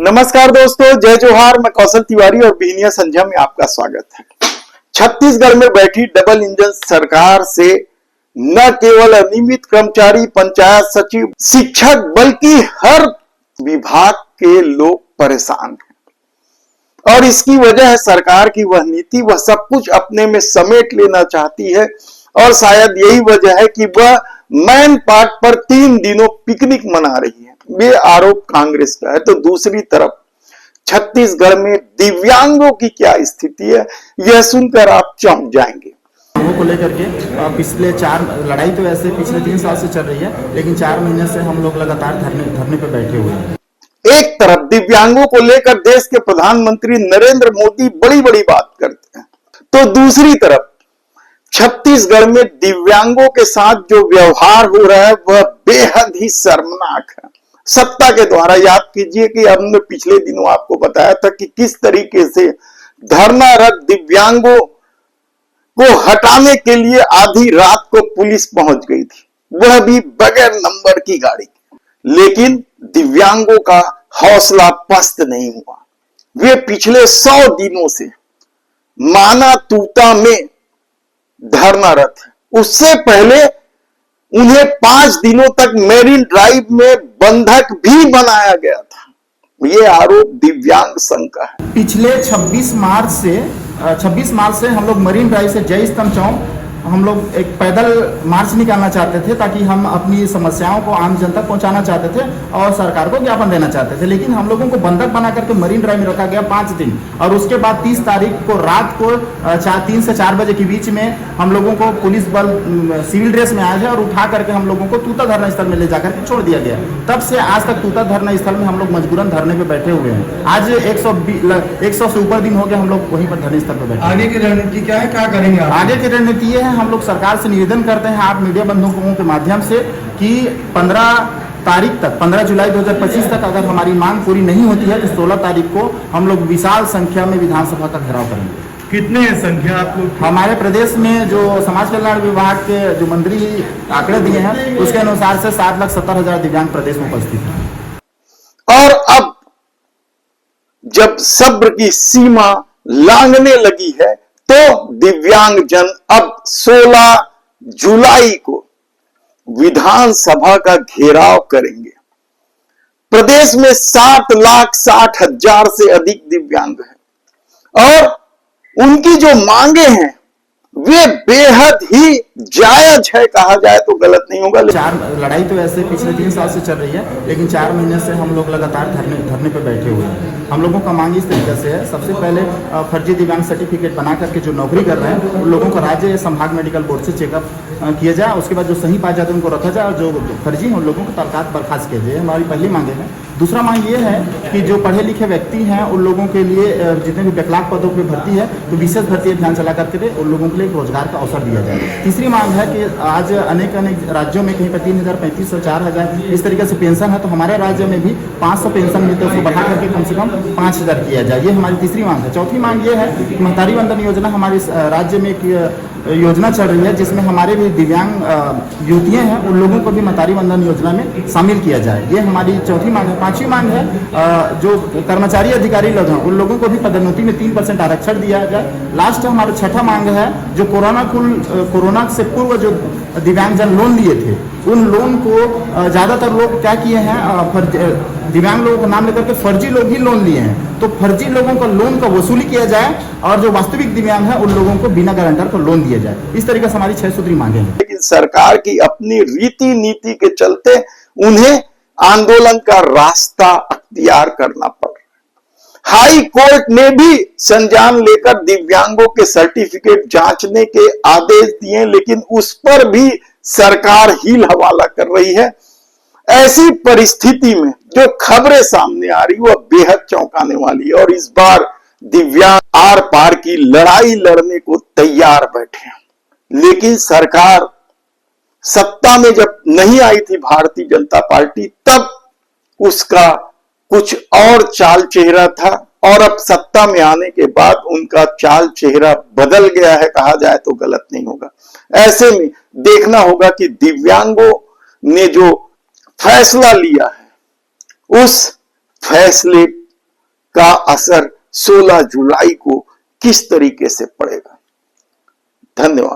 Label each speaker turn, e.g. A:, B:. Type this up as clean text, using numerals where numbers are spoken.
A: नमस्कार दोस्तों, जय जोहार। मैं कौशल तिवारी और बिहनिया संध्या में आपका स्वागत है। छत्तीसगढ़ में बैठी डबल इंजन सरकार से न केवल अनियमित कर्मचारी, पंचायत सचिव, शिक्षक बल्कि हर विभाग के लोग परेशान हैं। और इसकी वजह है सरकार की वह नीति, वह सब कुछ अपने में समेट लेना चाहती है। और शायद यही वजह है कि वह मैन पार्ट पर 3 दिनों पिकनिक मना रही है। ये आरोप कांग्रेस का है। तो दूसरी तरफ छत्तीसगढ़ में दिव्यांगों की क्या स्थिति है, यह सुनकर आप चौंक जाएंगे।
B: को लेकर के पिछले 4 लड़ाई तो ऐसे पिछले 3 साल से चल रही है, लेकिन 4 महीने से हम लोग लगातार धरने पर बैठे हुए हैं।
A: एक तरफ दिव्यांगों को लेकर देश के प्रधानमंत्री नरेंद्र मोदी बड़ी बड़ी बात करते हैं, तो दूसरी तरफ छत्तीसगढ़ में दिव्यांगों के साथ जो व्यवहार हो रहा है वह बेहद ही शर्मनाक है। सत्ता के द्वारा, याद कीजिए कि हमने पिछले दिनों आपको बताया था कि किस तरीके से धरनारत दिव्यांगों को हटाने के लिए आधी रात को पुलिस पहुंच गई थी, वह भी बगैर नंबर की गाड़ी। लेकिन दिव्यांगों का हौसला पस्त नहीं हुआ। वे पिछले 100 दिनों से माना तूता में धरनारत है। उससे पहले उन्हें 5 दिनों तक मेरीन ड्राइव में बंधक भी बनाया गया था। ये आरोप दिव्यांग संघ का है।
B: पिछले 26 मार्च से हम लोग मरीन ड्राइव से जय स्तंभ चौक हम लोग एक पैदल मार्च निकालना चाहते थे, ताकि हम अपनी समस्याओं को आम जनता पहुंचाना चाहते थे और सरकार को ज्ञापन देना चाहते थे। लेकिन हम लोगों को बंधक बना करके मरीन ड्राइव में रखा गया 5 दिन, और उसके बाद 30 तारीख को रात को 3 से 4 बजे के बीच में हम लोगों को पुलिस बल सिविल ड्रेस में आया है और उठा करके हम लोगों को तूता धरना स्थल में ले जाकर के छोड़ दिया गया। तब से आज तक तूता धरना स्थल में हम लोग मजबूरन धरने पे बैठे हुए हैं। आज 100 से ऊपर दिन हो गए हम लोग वहीं पर धरने स्थल पर बैठे।
C: आगे की रणनीति क्या है, क्या करेंगे?
B: आगे की रणनीति ये है, हम लोग सरकार से निवेदन करते हैं आप मीडिया बंधुओं के माध्यम से कि 15 तारीख तक, 15 जुलाई 2025 तक अगर हमारी मांग पूरी नहीं होती है तो 16 तारीख को हम लोग विशाल संख्या में विधानसभा का घेराव करेंगे।
C: कितने हैं संख्या आप लोग?
B: हमारे प्रदेश में जो समाज कल्याण विभाग के जो मंत्री आंकड़े दिए हैं उसके अनुसार से 7,70,000 दिव्यांग प्रदेश में उपस्थित हैं।
A: और अब जब सब्र की सीमा लांघने लगी है तो दिव्यांग जन अब 16 जुलाई को विधानसभा का घेराव करेंगे। प्रदेश में 7,60,000 से अधिक दिव्यांग हैं और उनकी जो मांगे हैं वे बेहद ही जायज है, कहा जाए तो गलत नहीं होगा।
B: 4 लड़ाई तो ऐसे पिछले 3 साल से चल रही है, लेकिन 4 महीने से हम लोग लगातार धरने पर बैठे हुए हैं। हम लोगों का मांग इस तरीके से है, सबसे पहले फर्जी दिव्यांग सर्टिफिकेट बना करके जो नौकरी कर रहे हैं उन लोगों को राज्य संभाग मेडिकल बोर्ड से चेकअप किया जाए। उसके बाद जो सही पाए जाते हैं उनको रखा जाए और जो फर्जी हैं उन लोगों को तत्काल बर्खास्त किया जाए। हमारी पहली मांगे है। दूसरा मांग ये है कि जो पढ़े लिखे व्यक्ति हैं उन लोगों के लिए जितने भी विकलांग पदों पर भर्ती है तो विशेष भर्ती अभियान चला करके उन लोगों के लिए रोजगार का अवसर दिया जाए। तीसरी मांग है कि आज अनेक राज्यों में कहीं पर 3,000, 3,500, 4,000 इस तरीके से पेंशन है, तो हमारे राज्य में भी 500 पेंशन मिलते हैं, उसको बढ़ा करके कम से कम 5,000 किया जाए। ये हमारी तीसरी मांग है। चौथी मांग ये है कि महतारी वंदन योजना हमारे राज्य में एक योजना चल रही है जिसमें हमारे भी दिव्यांग युवतियाँ हैं उन लोगों को भी महतारी वंदन योजना में शामिल किया जाए। ये हमारी चौथी मांग है। पांचवी मांग है जो कर्मचारी अधिकारी लोग हैं उन लोगों को भी पदोन्नति में 3% आरक्षण दिया जाए। लास्ट हमारा छठा मांग है, जो कोरोना से पूर्व जो दिव्यांगजन लोन लिए थे उन लोन को ज्यादातर लोग क्या किए हैं, दिव्यांग लोगों का नाम लेकर के फर्जी लोग ही लोन लिए हैं, तो फर्जी लोगों का लोन का वसूली किया जाए और जो वास्तविक दिव्यांग है उन लोगों को बिना गारंटर को लोन दिया जाए। इस तरीके से हमारी 6 सूत्री मांगे हैं।
A: लेकिन सरकार की अपनी रीति नीति के चलते उन्हें आंदोलन का रास्ता अख्तियार करना पड़ रहा है। हाई कोर्ट ने भी संज्ञान लेकर दिव्यांगों के सर्टिफिकेट जांचने के आदेश दिए, लेकिन उस पर भी सरकार हील हवाला कर रही है। ऐसी परिस्थिति में जो खबरें सामने आ रही वह बेहद चौंकाने वाली है और इस बार दिव्यांग आर पार की लड़ाई लड़ने को तैयार बैठे हैं। लेकिन सरकार सत्ता में जब नहीं आई थी भारतीय जनता पार्टी, तब उसका कुछ और चाल चेहरा था और अब सत्ता में आने के बाद उनका चाल चेहरा बदल गया है, कहा जाए तो गलत नहीं होगा। ऐसे में देखना होगा कि दिव्यांगों ने जो फैसला लिया है उस फैसले का असर 16 जुलाई को किस तरीके से पड़ेगा। धन्यवाद।